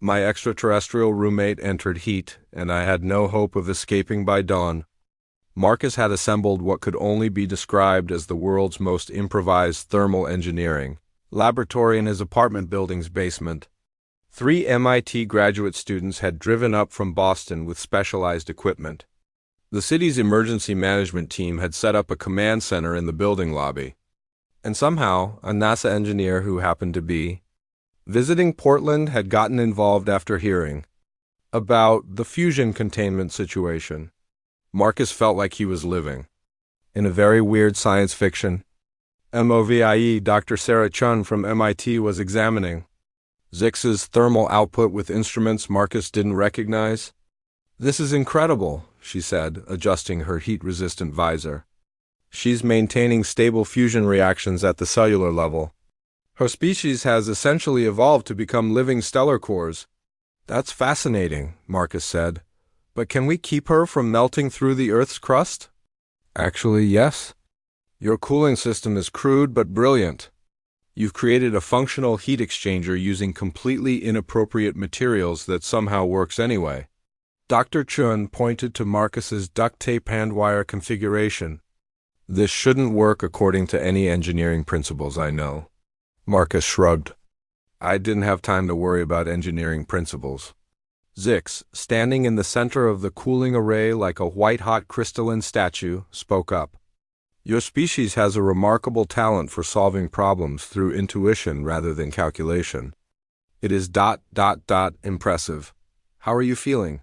My extraterrestrial roommate entered heat, and I had no hope of escaping by dawn. Marcus had assembled what could only be described as the world's most improvised thermal engineering laboratory in his apartment building's basement. 3 MIT graduate students had driven up from Boston with specialized equipment. The city's emergency management team had set up a command center in the building lobby. And somehow, a NASA engineer who happened to be visiting Portland had gotten involved after hearing about the fusion containment situation. Marcus felt like he was living in a very weird science fiction movie. Dr. Sarah Chun from MIT was examining Zix's thermal output with instruments Marcus didn't recognize. "This is incredible," she said, adjusting her heat-resistant visor. "She's maintaining stable fusion reactions at the cellular level. Her species has essentially evolved to become living stellar cores." "That's fascinating," Marcus said. "But can we keep her from melting through the Earth's crust?" "Actually, yes. Your cooling system is crude but brilliant. You've created a functional heat exchanger using completely inappropriate materials that somehow works anyway." Dr. Chun pointed to Marcus's duct tape handwire configuration. "This shouldn't work according to any engineering principles I know." Marcus shrugged. "I didn't have time to worry about engineering principles." Zix, standing in the center of the cooling array like a white-hot crystalline statue, spoke up. "Your species has a remarkable talent for solving problems through intuition rather than calculation. It is ... impressive. How are you feeling?"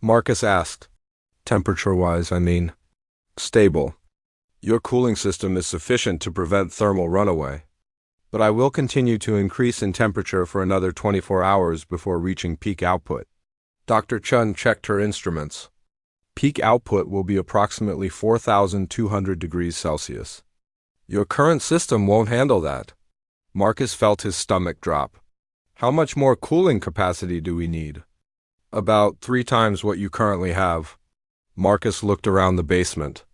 Marcus asked. "Temperature-wise, I mean." "Stable. Your cooling system is sufficient to prevent thermal runaway. But I will continue to increase in temperature for another 24 hours before reaching peak output." Dr. Chun checked her instruments. "Peak output will be approximately 4,200 degrees Celsius. Your current system won't handle that." Marcus felt his stomach drop. "How much more cooling capacity do we need?" "About 3 times what you currently have." Marcus looked around the basement.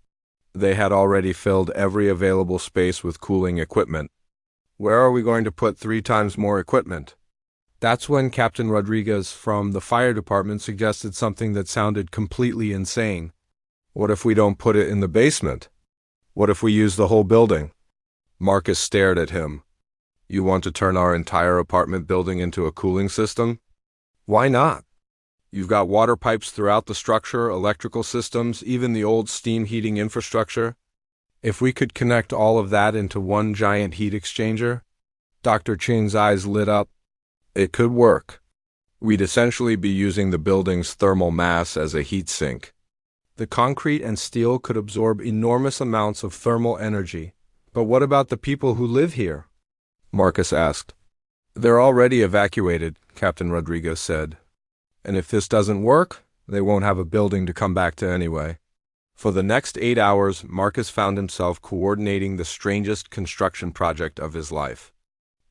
They had already filled every available space with cooling equipment. "Where are we going to put 3 times more equipment?" That's when Captain Rodriguez from the fire department suggested something that sounded completely insane. "What if we don't put it in the basement? What if we use the whole building?" Marcus stared at him. "You want to turn our entire apartment building into a cooling system?" "Why not? You've got water pipes throughout the structure, electrical systems, even the old steam heating infrastructure. If we could connect all of that into one giant heat exchanger..." Dr. Ching's eyes lit up. "It could work. We'd essentially be using the building's thermal mass as a heat sink. The concrete and steel could absorb enormous amounts of thermal energy. But what about the people who live here?" Marcus asked. "They're already evacuated," Captain Rodriguez said. "And if this doesn't work, they won't have a building to come back to anyway." For the next 8 hours, Marcus found himself coordinating the strangest construction project of his life.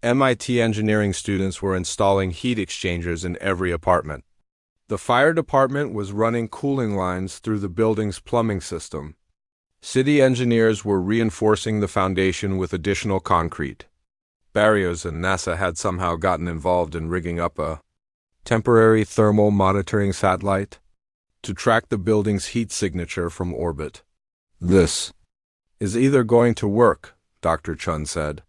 MIT engineering students were installing heat exchangers in every apartment. The fire department was running cooling lines through the building's plumbing system. City engineers were reinforcing the foundation with additional concrete barriers, and NASA had somehow gotten involved in rigging up a temporary thermal monitoring satellite to track the building's heat signature from orbit. "This is either going to work," Dr. Chun said,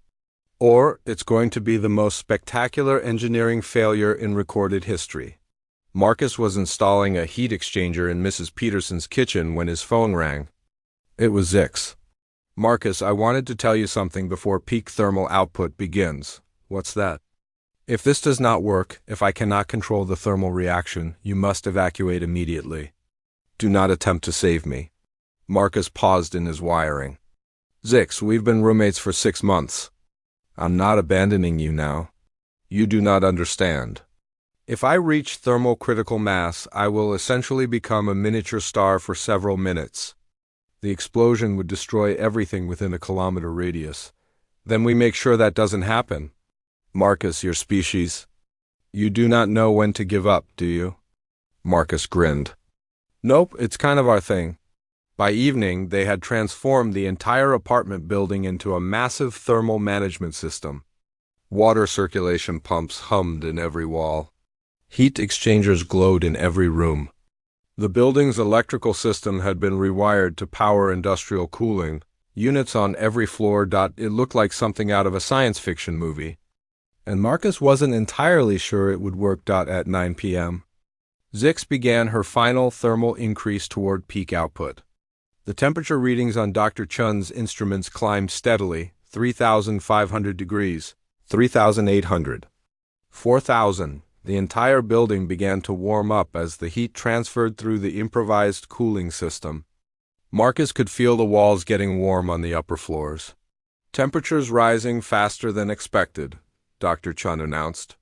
"or it's going to be the most spectacular engineering failure in recorded history." Marcus was installing a heat exchanger in Mrs. Peterson's kitchen when his phone rang. It was Zix. "Marcus, I wanted to tell you something before peak thermal output begins." "What's that?" "If this does not work, if I cannot control the thermal reaction, you must evacuate immediately. Do not attempt to save me." Marcus paused in his wiring. "Zix, we've been roommates for 6 months. I'm not abandoning you now. You do not understand. If I reach thermal critical mass, I will essentially become a miniature star for several minutes. The explosion would destroy everything within a kilometer radius. Then we make sure that doesn't happen." "Marcus, your species. You do not know when to give up, do you?" Marcus grinned. "Nope, it's kind of our thing." By evening, they had transformed the entire apartment building into a massive thermal management system. Water circulation pumps hummed in every wall. Heat exchangers glowed in every room. The building's electrical system had been rewired to power industrial cooling, units on every floor. It looked like something out of a science fiction movie. And Marcus wasn't entirely sure it would work. At 9 p.m., Zix began her final thermal increase toward peak output. The temperature readings on Dr. Chun's instruments climbed steadily: 3,500 degrees, 3,800, 4,000. The entire building began to warm up as the heat transferred through the improvised cooling system. Marcus could feel the walls getting warm on the upper floors. Temperatures rising faster than expected, Dr. Chun announced.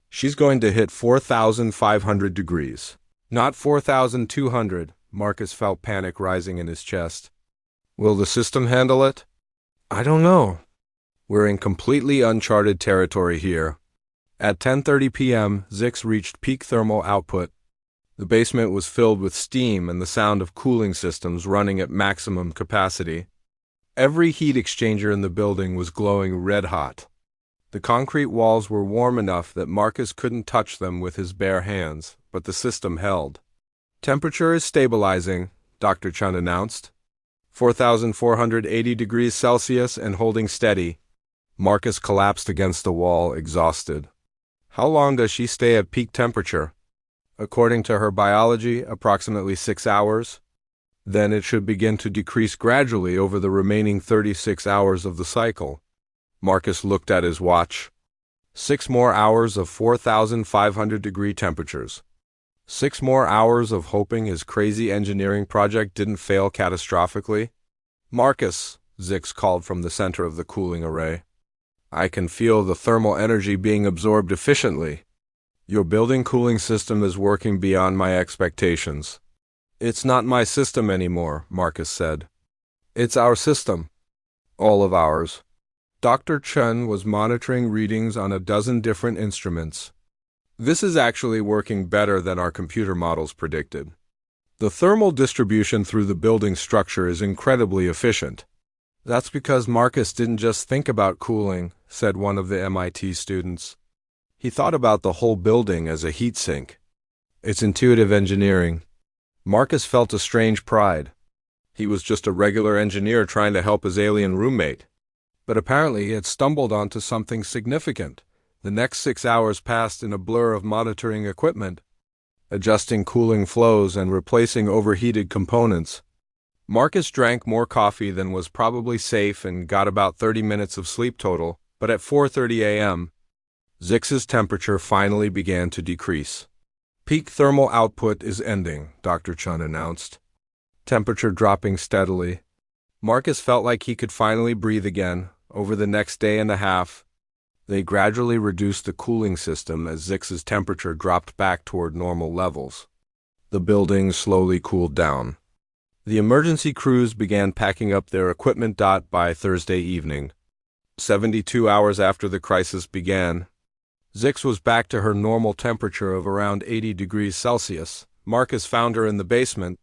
She's going to hit 4,500 degrees. Not 4,200, Marcus felt panic rising in his chest. Will the system handle it? I don't know. We're in completely uncharted territory here. At 10:30 p.m., Zix reached peak thermal output. The basement was filled with steam and the sound of cooling systems running at maximum capacity. Every heat exchanger in the building was glowing red-hot. The concrete walls were warm enough that Marcus couldn't touch them with his bare hands, but the system held. Temperature is stabilizing, Dr. Chun announced. 4,480 degrees Celsius and holding steady. Marcus collapsed against the wall, exhausted. How long does she stay at peak temperature? According to her biology, approximately 6 hours. Then it should begin to decrease gradually over the remaining 36 hours of the cycle. Marcus looked at his watch. 6 more hours of 4,500-degree temperatures. 6 more hours of hoping his crazy engineering project didn't fail catastrophically. Marcus, Zix called from the center of the cooling array. I can feel the thermal energy being absorbed efficiently. Your building cooling system is working beyond my expectations. It's not my system anymore, Marcus said. It's our system. All of ours. Dr. Chun was monitoring readings on a dozen different instruments. This is actually working better than our computer models predicted. The thermal distribution through the building structure is incredibly efficient. That's because Marcus didn't just think about cooling, said one of the MIT students. He thought about the whole building as a heat sink. It's intuitive engineering. Marcus felt a strange pride. He was just a regular engineer trying to help his alien roommate. But apparently he had stumbled onto something significant. The next 6 hours passed in a blur of monitoring equipment, adjusting cooling flows and replacing overheated components. Marcus drank more coffee than was probably safe and got about 30 minutes of sleep total, but at 4:30 a.m., Zix's temperature finally began to decrease. Peak thermal output is ending, Dr. Chun announced. Temperature dropping steadily. Marcus felt like he could finally breathe again. Over the next day and a half, they gradually reduced the cooling system as Zix's temperature dropped back toward normal levels. The building slowly cooled down. The emergency crews began packing up their equipment. By Thursday evening, 72 hours after the crisis began, Zix was back to her normal temperature of around 80 degrees Celsius. Marcus found her in the basement,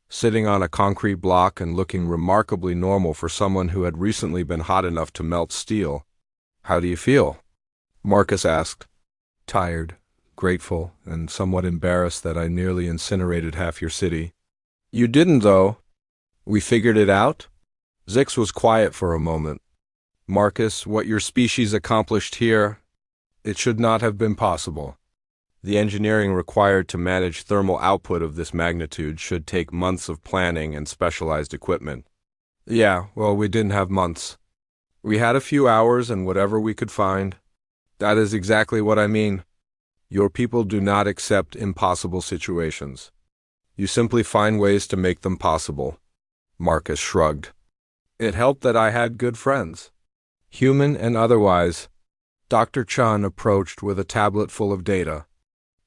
sitting on a concrete block and looking remarkably normal for someone who had recently been hot enough to melt steel. How do you feel? Marcus asked. Tired, grateful, and somewhat embarrassed that I nearly incinerated half your city. You didn't, though. We figured it out? Zix was quiet for a moment. Marcus, what your species accomplished here, it should not have been possible. The engineering required to manage thermal output of this magnitude should take months of planning and specialized equipment. Yeah, well, we didn't have months. We had a few hours and whatever we could find. That is exactly what I mean. Your people do not accept impossible situations. You simply find ways to make them possible. Marcus shrugged. It helped that I had good friends, human and otherwise. Dr. Chun approached with a tablet full of data.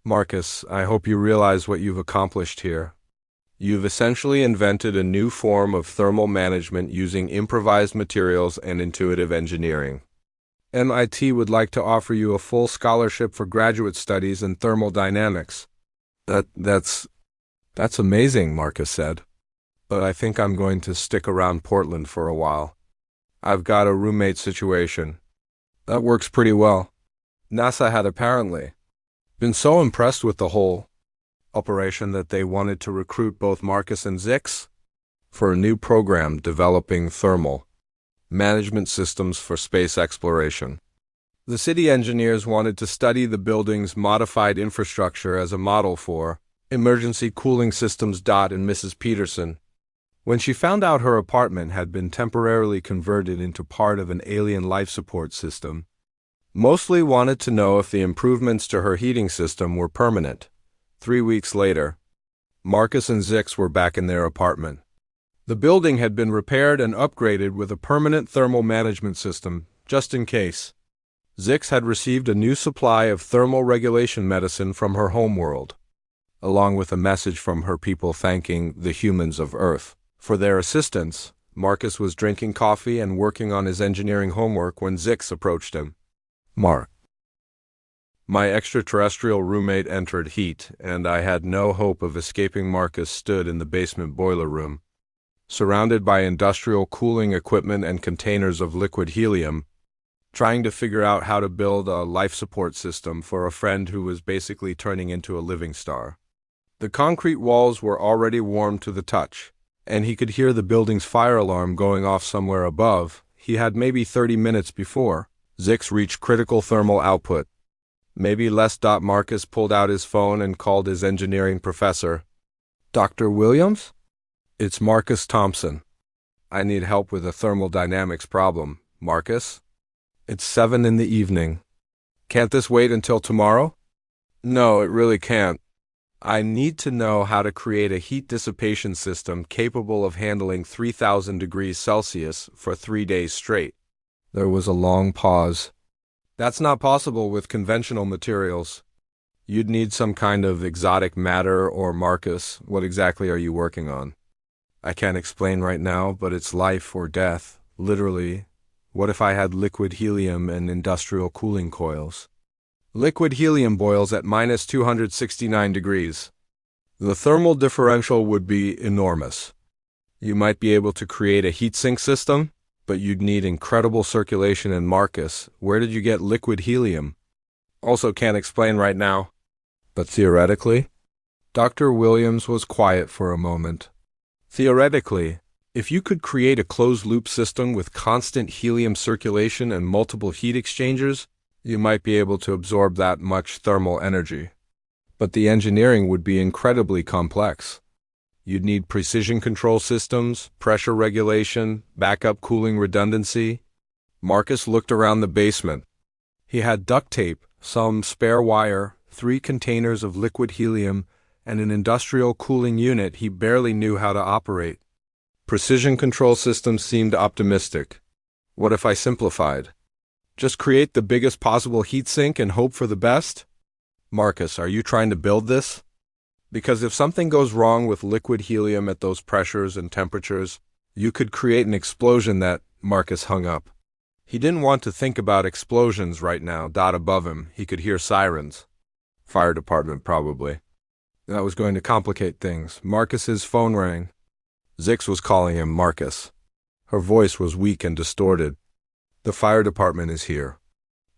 Marcus, I hope you realize what you've accomplished here. You've essentially invented a new form of thermal management using improvised materials and intuitive engineering. MIT would like to offer you a full scholarship for graduate studies in thermal dynamics. That's amazing, Marcus said. But I think I'm going to stick around Portland for a while. I've got a roommate situation. That works pretty well. NASA had apparently. been so impressed with the whole operation that they wanted to recruit both Marcus and Zix for a new program developing thermal management systems for space exploration. The city engineers wanted to study the building's modified infrastructure as a model for emergency cooling systems. And Mrs. Peterson, when she found out her apartment had been temporarily converted into part of an alien life support system, mostly wanted to know if the improvements to her heating system were permanent. 3 weeks later, Marcus and Zix were back in their apartment. The building had been repaired and upgraded with a permanent thermal management system, just in case. Zix had received a new supply of thermal regulation medicine from her homeworld, along with a message from her people thanking the humans of Earth for their assistance. Marcus was drinking coffee and working on his engineering homework when Zix approached him. "Mark." My extraterrestrial roommate entered heat, and I had no hope of escaping. Marcus stood in the basement boiler room, surrounded by industrial cooling equipment and containers of liquid helium, trying to figure out how to build a life support system for a friend who was basically turning into a living star. The concrete walls were already warm to the touch, and he could hear the building's fire alarm going off somewhere above. He had maybe 30 minutes before Zix reached critical thermal output. Maybe less. Marcus pulled out his phone and called his engineering professor. "Dr. Williams? It's Marcus Thompson. I need help with a thermodynamics problem." "Marcus? It's 7 in the evening. Can't this wait until tomorrow?" "No, it really can't. I need to know how to create a heat dissipation system capable of handling 3,000 degrees Celsius for 3 days straight." There was a long pause. "That's not possible with conventional materials. You'd need some kind of exotic matter. Or Marcus, what exactly are you working on?" "I can't explain right now, but it's life or death, literally. What if I had liquid helium and industrial cooling coils?" "Liquid helium boils at minus 269 degrees. The thermal differential would be enormous. You might be able to create a heat sink system, but you'd need incredible circulation." "And Marcus, where did you get liquid helium?" "Also can't explain right now. But theoretically?" Dr. Williams was quiet for a moment. "Theoretically, if you could create a closed-loop system with constant helium circulation and multiple heat exchangers, you might be able to absorb that much thermal energy. But the engineering would be incredibly complex. You'd need precision control systems, pressure regulation, backup cooling redundancy." Marcus looked around the basement. He had duct tape, some spare wire, 3 containers of liquid helium, and an industrial cooling unit he barely knew how to operate. Precision control systems seemed optimistic. What if I simplified? Just create the biggest possible heat sink and hope for the best? "Marcus, are you trying to build this? Because if something goes wrong with liquid helium at those pressures and temperatures, you could create an explosion that—" Marcus hung up. He didn't want to think about explosions right now. Above him, he could hear sirens. Fire department, probably. That was going to complicate things. Marcus's phone rang. Zix was calling him. "Marcus." Her voice was weak and distorted. "The fire department is here.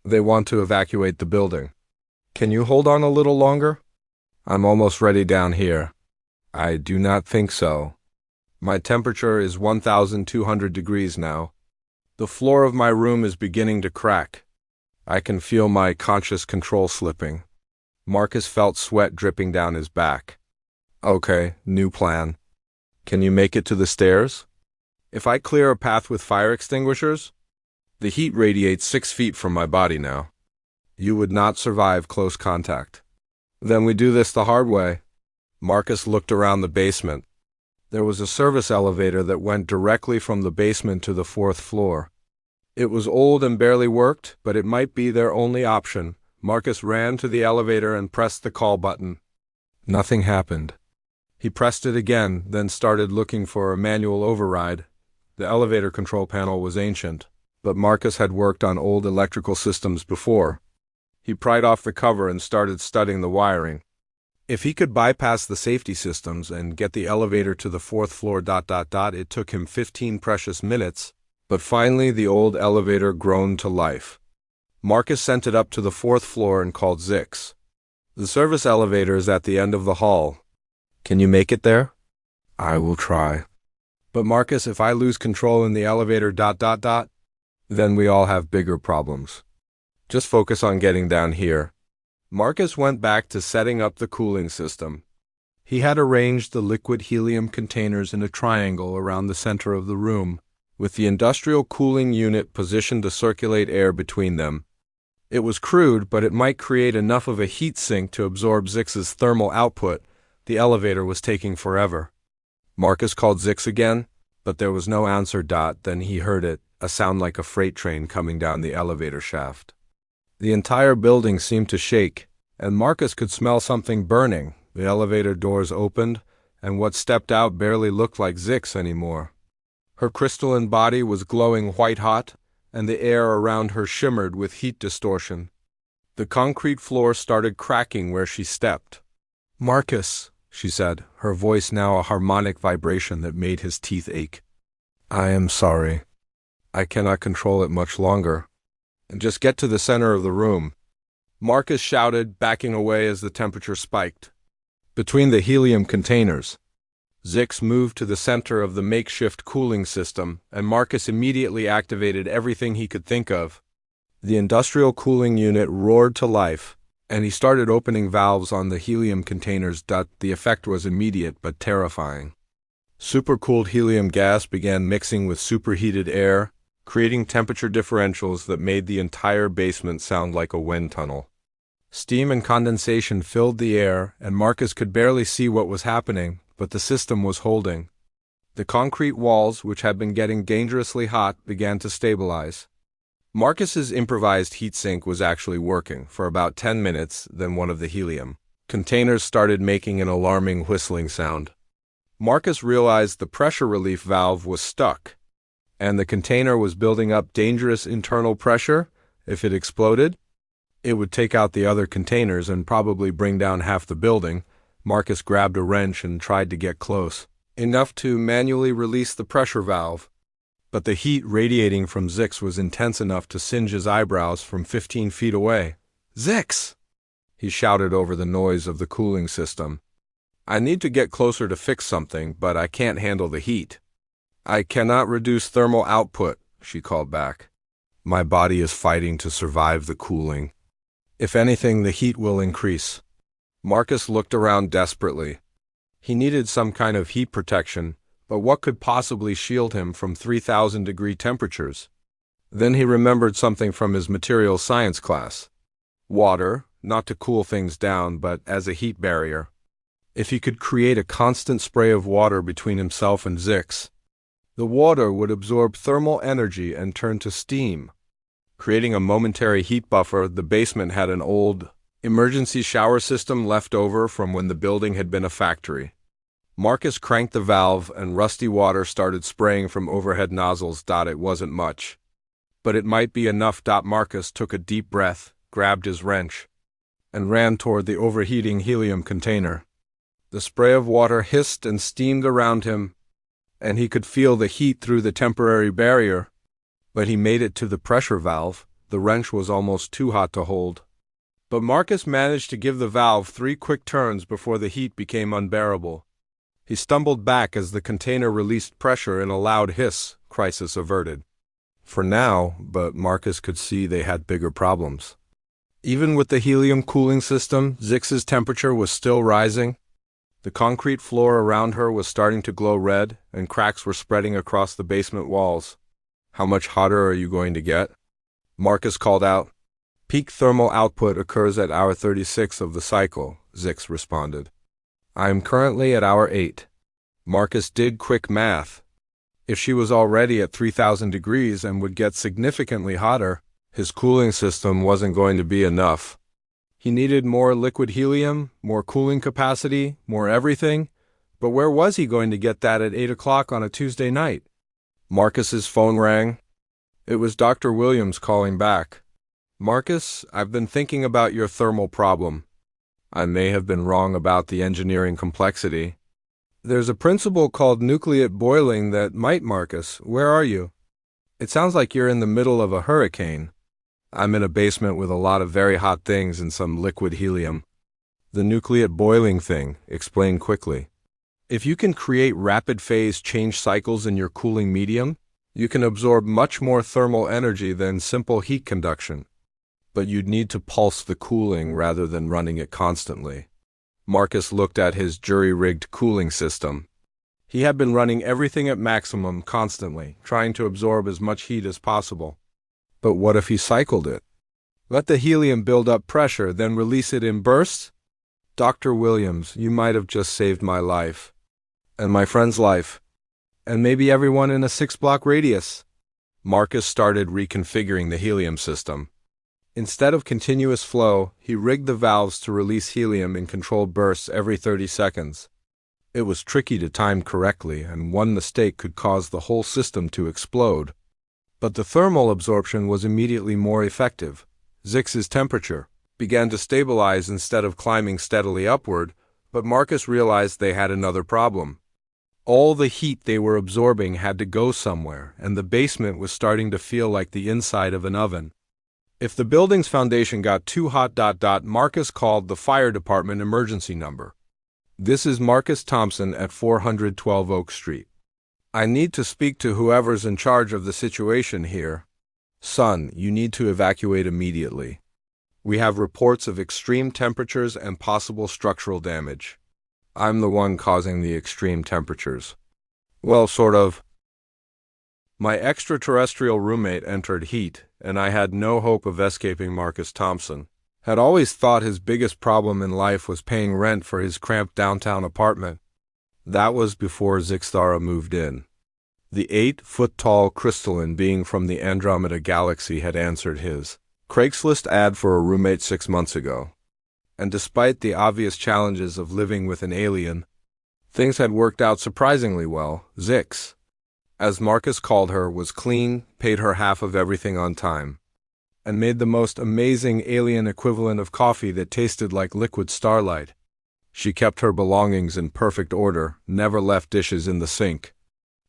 They want to evacuate the building. Can you hold on a little longer?" "I'm almost ready down here." "I do not think so. My temperature is 1,200 degrees now. The floor of my room is beginning to crack. I can feel my conscious control slipping." Marcus felt sweat dripping down his back. "Okay, new plan. Can you make it to the stairs?" "If I clear a path with fire extinguishers?" "The heat radiates 6 feet from my body now. You would not survive close contact." "Then we do this the hard way." Marcus looked around the basement. There was a service elevator that went directly from the basement to the 4th floor. It was old and barely worked, but it might be their only option. Marcus ran to the elevator and pressed the call button. Nothing happened. He pressed it again, then started looking for a manual override. The elevator control panel was ancient, but Marcus had worked on old electrical systems before. He pried off the cover and started studying the wiring. If he could bypass the safety systems and get the elevator to the 4th floor... It took him 15 precious minutes, but finally the old elevator groaned to life. Marcus sent it up to the 4th floor and called Zix. The service elevator is at the end of the hall. Can you make it there? I will try. But Marcus, if I lose control in the elevator ... then we all have bigger problems. Just focus on getting down here. Marcus went back to setting up the cooling system. He had arranged the liquid helium containers in a triangle around the center of the room, with the industrial cooling unit positioned to circulate air between them. It was crude, but it might create enough of a heat sink to absorb Zix's thermal output. The elevator was taking forever. Marcus called Zix again, but there was no answer. Then he heard it, a sound like a freight train coming down the elevator shaft. The entire building seemed to shake, and Marcus could smell something burning. The elevator doors opened, and what stepped out barely looked like Zix anymore. Her crystalline body was glowing white-hot, and the air around her shimmered with heat distortion. The concrete floor started cracking where she stepped. "Marcus," she said, her voice now a harmonic vibration that made his teeth ache. "I am sorry. I cannot control it much longer. And just get to the center of the room." Marcus shouted, backing away as the temperature spiked. Between the helium containers, Zix moved to the center of the makeshift cooling system, and Marcus immediately activated everything he could think of. The industrial cooling unit roared to life, and he started opening valves on the helium containers. The effect was immediate but terrifying. Supercooled helium gas began mixing with superheated air, creating temperature differentials that made the entire basement sound like a wind tunnel. Steam and condensation filled the air, and Marcus could barely see what was happening, but the system was holding. The concrete walls, which had been getting dangerously hot, began to stabilize. Marcus's improvised heat sink was actually working for about 10 minutes. Then one of the helium containers started making an alarming whistling sound. Marcus realized the pressure relief valve was stuck, and the container was building up dangerous internal pressure. If it exploded, it would take out the other containers and probably bring down half the building. Marcus grabbed a wrench and tried to get close, enough to manually release the pressure valve. But the heat radiating from Zix was intense enough to singe his eyebrows from 15 feet away. "Zix!" he shouted over the noise of the cooling system. "I need to get closer to fix something, but I can't handle the heat." "I cannot reduce thermal output," she called back. "My body is fighting to survive the cooling. If anything, the heat will increase." Marcus looked around desperately. He needed some kind of heat protection, but what could possibly shield him from 3,000-degree temperatures? Then he remembered something from his materials science class. Water, not to cool things down, but as a heat barrier. If he could create a constant spray of water between himself and Zix, the water would absorb thermal energy and turn to steam, creating a momentary heat buffer. The basement had an old emergency shower system left over from when the building had been a factory. Marcus cranked the valve and rusty water started spraying from overhead nozzles. It wasn't much, but it might be enough. Marcus took a deep breath, grabbed his wrench, and ran toward the overheating helium container. The spray of water hissed and steamed around him, and he could feel the heat through the temporary barrier. But he made it to the pressure valve. The wrench was almost too hot to hold. But Marcus managed to give the valve 3 quick turns before the heat became unbearable. He stumbled back as the container released pressure in a loud hiss. Crisis averted. For now, but Marcus could see they had bigger problems. Even with the helium cooling system, Zix's temperature was still rising. The concrete floor around her was starting to glow red, and cracks were spreading across the basement walls. "How much hotter are you going to get?" Marcus called out. "Peak thermal output occurs at hour 36 of the cycle," Zix responded. "I am currently at hour 8. Marcus did quick math. If she was already at 3,000 degrees and would get significantly hotter, his cooling system wasn't going to be enough. He needed more liquid helium, more cooling capacity, more everything. But where was he going to get that at 8 o'clock on a Tuesday night? Marcus's phone rang. It was Dr. Williams calling back. "Marcus, I've been thinking about your thermal problem. I may have been wrong about the engineering complexity. There's a principle called nucleate boiling that might. Marcus, where are you? It sounds like you're in the middle of a hurricane." "I'm in a basement with a lot of very hot things and some liquid helium." The nucleate boiling thing, explain quickly. If you can create rapid phase change cycles in your cooling medium, you can absorb much more thermal energy than simple heat conduction. But you'd need to pulse the cooling rather than running it constantly. Marcus looked at his jury-rigged cooling system. He had been running everything at maximum constantly, trying to absorb as much heat as possible. But what if he cycled it? Let the helium build up pressure, then release it in bursts? Dr. Williams, you might have just saved my life. And my friend's life. And maybe everyone in a 6-block radius. Marcus started reconfiguring the helium system. Instead of continuous flow, he rigged the valves to release helium in controlled bursts every 30 seconds. It was tricky to time correctly, and one mistake could cause the whole system to explode. But the thermal absorption was immediately more effective. Zix's temperature began to stabilize instead of climbing steadily upward, but Marcus realized they had another problem. All the heat they were absorbing had to go somewhere, and the basement was starting to feel like the inside of an oven. If the building's foundation got too hot, Marcus called the fire department emergency number. This is Marcus Thompson at 412 Oak Street. I need to speak to whoever's in charge of the situation here. Son, you need to evacuate immediately. We have reports of extreme temperatures and possible structural damage. I'm the one causing the extreme temperatures. Well, sort of. My extraterrestrial roommate entered heat, and I had no hope of escaping Marcus Thompson. Had always thought his biggest problem in life was paying rent for his cramped downtown apartment. That was before Zixthara moved in. The 8-foot-tall crystalline being from the Andromeda Galaxy had answered his Craigslist ad for a roommate 6 months ago. And despite the obvious challenges of living with an alien, things had worked out surprisingly well. Zix, as Marcus called her, was clean, paid her half of everything on time, and made the most amazing alien equivalent of coffee that tasted like liquid starlight. She kept her belongings in perfect order, never left dishes in the sink,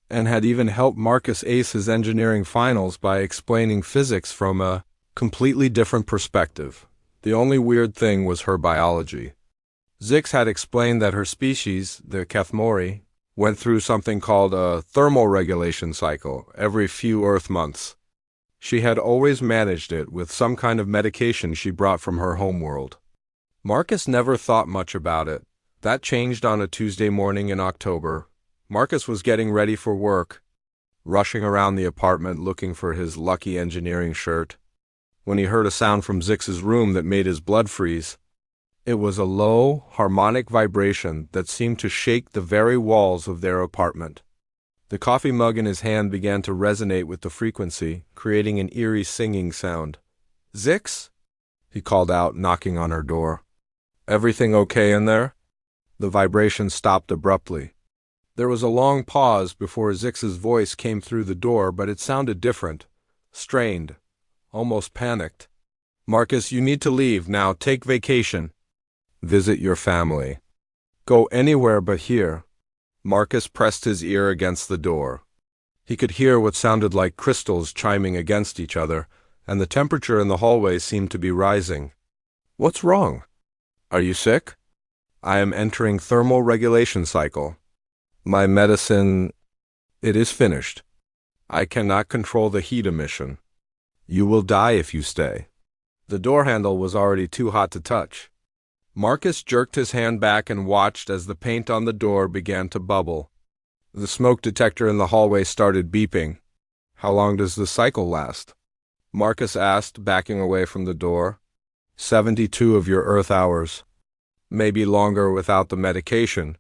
and had even helped Marcus ace his engineering finals by explaining physics from a completely different perspective. The only weird thing was her biology. Zix had explained that her species, the Kethmori, went through something called a thermal regulation cycle every few Earth months. She had always managed it with some kind of medication she brought from her homeworld. Marcus never thought much about it. That changed on a Tuesday morning in October. Marcus was getting ready for work, rushing around the apartment looking for his lucky engineering shirt, when he heard a sound from Zix's room that made his blood freeze. It was a low, harmonic vibration that seemed to shake the very walls of their apartment. The coffee mug in his hand began to resonate with the frequency, creating an eerie singing sound. "Zix?" he called out, knocking on her door. "Everything okay in there?" The vibration stopped abruptly. There was a long pause before Zix's voice came through the door, but it sounded different, strained, almost panicked. "Marcus, you need to leave now. Take vacation. Visit your family. Go anywhere but here." Marcus pressed his ear against the door. He could hear what sounded like crystals chiming against each other, and the temperature in the hallway seemed to be rising. "What's wrong? Are you sick?" "I am entering thermal regulation cycle. My medicine, it is finished. I cannot control the heat emission. You will die if you stay." The door handle was already too hot to touch. Marcus jerked his hand back and watched as the paint on the door began to bubble. The smoke detector in the hallway started beeping. "How long does the cycle last?" Marcus asked, backing away from the door. 72 of your Earth hours. Maybe longer without the medication.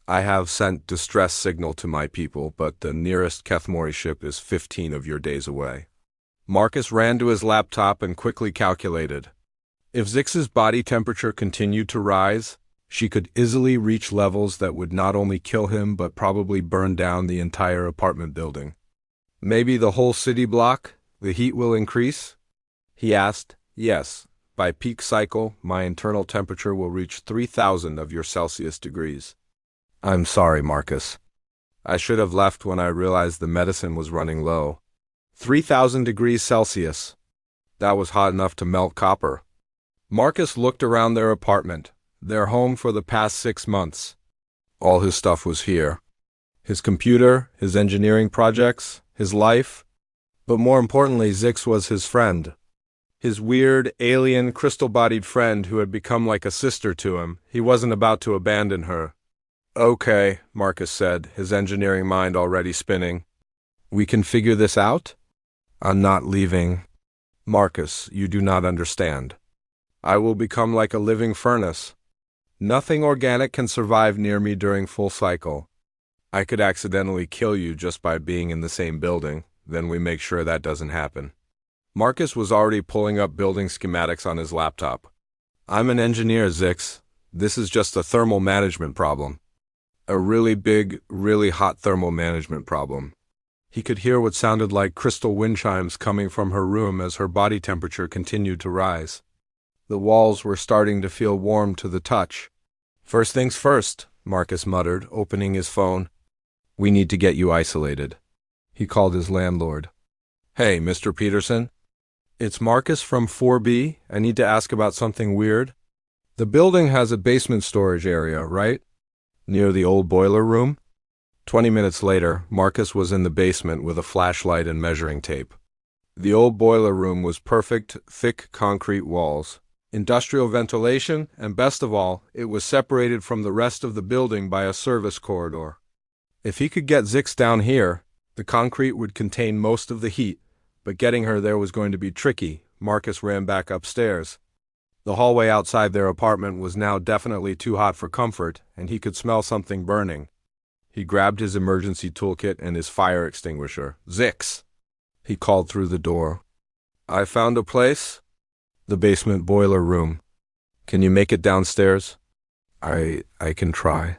I have sent distress signal to my people, but the nearest Kethmori ship is 15 of your days away. Marcus ran to his laptop and quickly calculated. If Zix's body temperature continued to rise, she could easily reach levels that would not only kill him but probably burn down the entire apartment building. "Maybe the whole city block? The heat will increase?" he asked. "Yes. By peak cycle, my internal temperature will reach 3,000 of your Celsius degrees." "I'm sorry, Marcus. I should have left when I realized the medicine was running low." 3,000 degrees Celsius. That was hot enough to melt copper. Marcus looked around their apartment. Their home for the past 6 months. All his stuff was here. His computer, his engineering projects, his life. But more importantly, Zix was his friend. His weird, alien, crystal-bodied friend who had become like a sister to him. He wasn't about to abandon her. Okay, Marcus said, his engineering mind already spinning. We can figure this out? I'm not leaving. Marcus, you do not understand. I will become like a living furnace. Nothing organic can survive near me during full cycle. I could accidentally kill you just by being in the same building. Then we make sure that doesn't happen. Marcus was already pulling up building schematics on his laptop. I'm an engineer, Zix. This is just a thermal management problem. A really big, really hot thermal management problem. He could hear what sounded like crystal wind chimes coming from her room as her body temperature continued to rise. The walls were starting to feel warm to the touch. First things first, Marcus muttered, opening his phone. We need to get you isolated. He called his landlord. Hey, Mr. Peterson? It's Marcus from 4B. I need to ask about something weird. The building has a basement storage area, right? Near the old boiler room? 20 minutes later, Marcus was in the basement with a flashlight and measuring tape. The old boiler room was perfect, thick concrete walls, industrial ventilation, and best of all, it was separated from the rest of the building by a service corridor. If he could get Zix down here, the concrete would contain most of the heat, but getting her there was going to be tricky. Marcus ran back upstairs. The hallway outside their apartment was now definitely too hot for comfort, and he could smell something burning. He grabbed his emergency toolkit and his fire extinguisher. Zix! He called through the door. I found a place. The basement boiler room. Can you make it downstairs? I can try.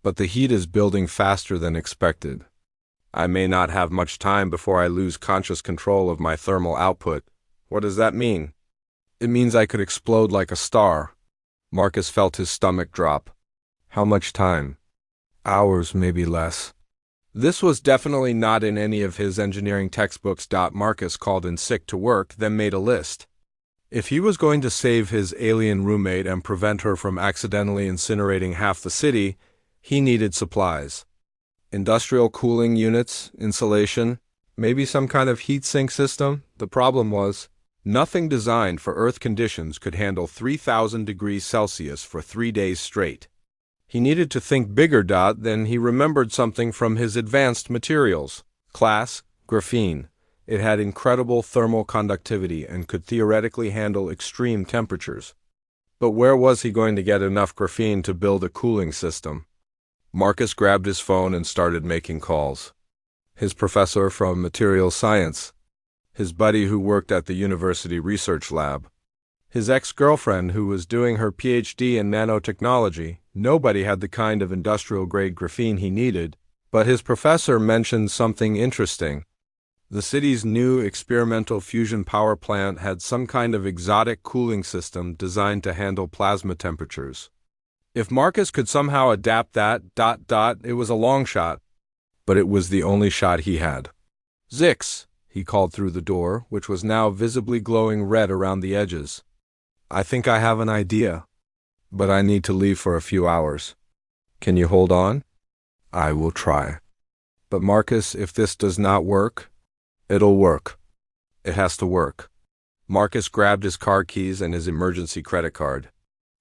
But the heat is building faster than expected. I may not have much time before I lose conscious control of my thermal output. What does that mean? It means I could explode like a star. Marcus felt his stomach drop. How much time? Hours, maybe less. This was definitely not in any of his engineering textbooks. Marcus called in sick to work, then made a list. If he was going to save his alien roommate and prevent her from accidentally incinerating half the city, he needed supplies. Industrial cooling units, insulation, maybe some kind of heat sink system. The problem was, nothing designed for Earth conditions could handle 3,000 degrees Celsius for 3 days straight. He needed to think bigger. Then he remembered something from his advanced materials class, graphene. It had incredible thermal conductivity and could theoretically handle extreme temperatures. But where was he going to get enough graphene to build a cooling system? Marcus grabbed his phone and started making calls. His professor from materials science, his buddy who worked at the university research lab, his ex-girlfriend who was doing her PhD in nanotechnology. Nobody had the kind of industrial-grade graphene he needed, but his professor mentioned something interesting. The city's new experimental fusion power plant had some kind of exotic cooling system designed to handle plasma temperatures. If Marcus could somehow adapt that, it was a long shot, but it was the only shot he had. Zix, he called through the door, which was now visibly glowing red around the edges. I think I have an idea, but I need to leave for a few hours. Can you hold on? I will try. But Marcus, if this does not work, it'll work. It has to work. Marcus grabbed his car keys and his emergency credit card.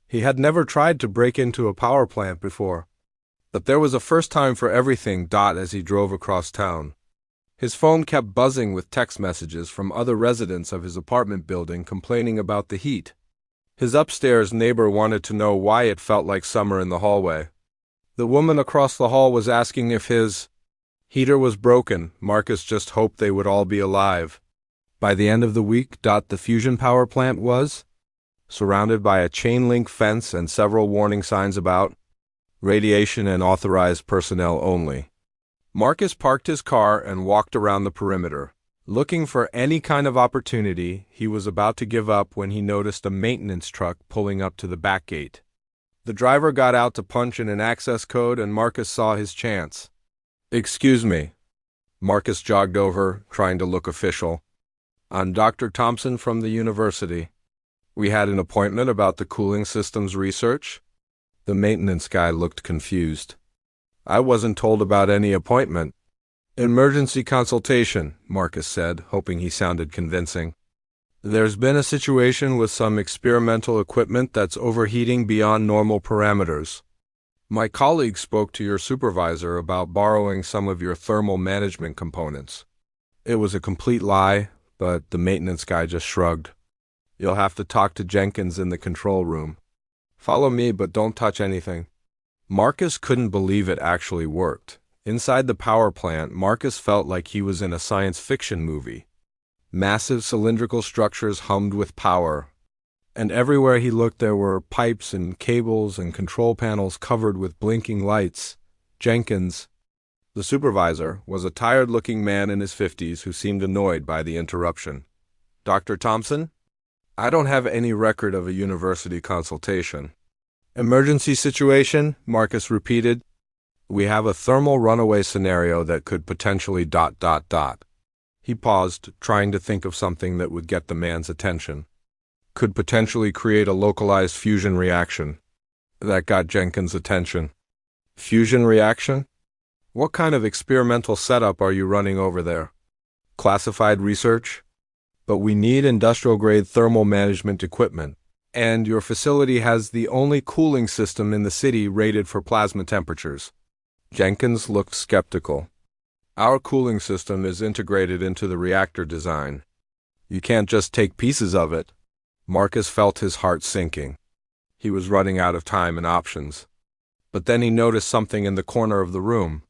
He had never tried to break into a power plant before, but there was a first time for everything. As he drove across town, his phone kept buzzing with text messages from other residents of his apartment building complaining about the heat. His upstairs neighbor wanted to know why it felt like summer in the hallway. The woman across the hall was asking if his heater was broken. Marcus just hoped they would all be alive. By the end of the week, the fusion power plant was surrounded by a chain-link fence and several warning signs about radiation and authorized personnel only. Marcus parked his car and walked around the perimeter. Looking for any kind of opportunity, he was about to give up when he noticed a maintenance truck pulling up to the back gate. The driver got out to punch in an access code and Marcus saw his chance. Excuse me. Marcus jogged over, trying to look official. I'm Dr. Thompson from the university. We had an appointment about the cooling systems research. The maintenance guy looked confused. I wasn't told about any appointment. Emergency consultation, Marcus said, hoping he sounded convincing. There's been a situation with some experimental equipment that's overheating beyond normal parameters. My colleague spoke to your supervisor about borrowing some of your thermal management components. It was a complete lie, but the maintenance guy just shrugged. You'll have to talk to Jenkins in the control room. Follow me, but don't touch anything. Marcus couldn't believe it actually worked. Inside the power plant, Marcus felt like he was in a science fiction movie. Massive cylindrical structures hummed with power, and everywhere he looked there were pipes and cables and control panels covered with blinking lights. Jenkins, the supervisor, was a tired-looking man in his 50s who seemed annoyed by the interruption. Dr. Thompson? I don't have any record of a university consultation. Emergency situation, Marcus repeated. We have a thermal runaway scenario that could potentially ... He paused, trying to think of something that would get the man's attention. Could potentially create a localized fusion reaction. That got Jenkins' attention. Fusion reaction? What kind of experimental setup are you running over there? Classified research? But we need industrial-grade thermal management equipment, and your facility has the only cooling system in the city rated for plasma temperatures. Jenkins looked skeptical. Our cooling system is integrated into the reactor design. You can't just take pieces of it. Marcus felt his heart sinking. He was running out of time and options. But then he noticed something in the corner of the room.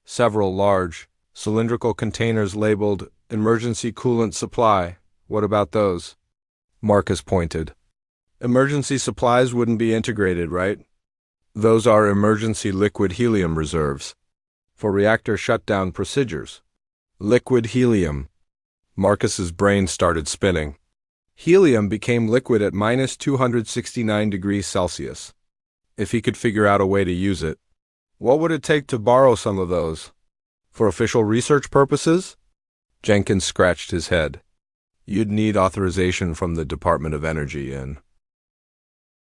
Several large, cylindrical containers labeled Emergency Coolant Supply. What about those? Marcus pointed. Emergency supplies wouldn't be integrated, right? Those are emergency liquid helium reserves for reactor shutdown procedures. Liquid helium. Marcus's brain started spinning. Helium became liquid at minus 269 degrees Celsius. If he could figure out a way to use it, what would it take to borrow some of those? For official research purposes? Jenkins scratched his head. You'd need authorization from the Department of Energy and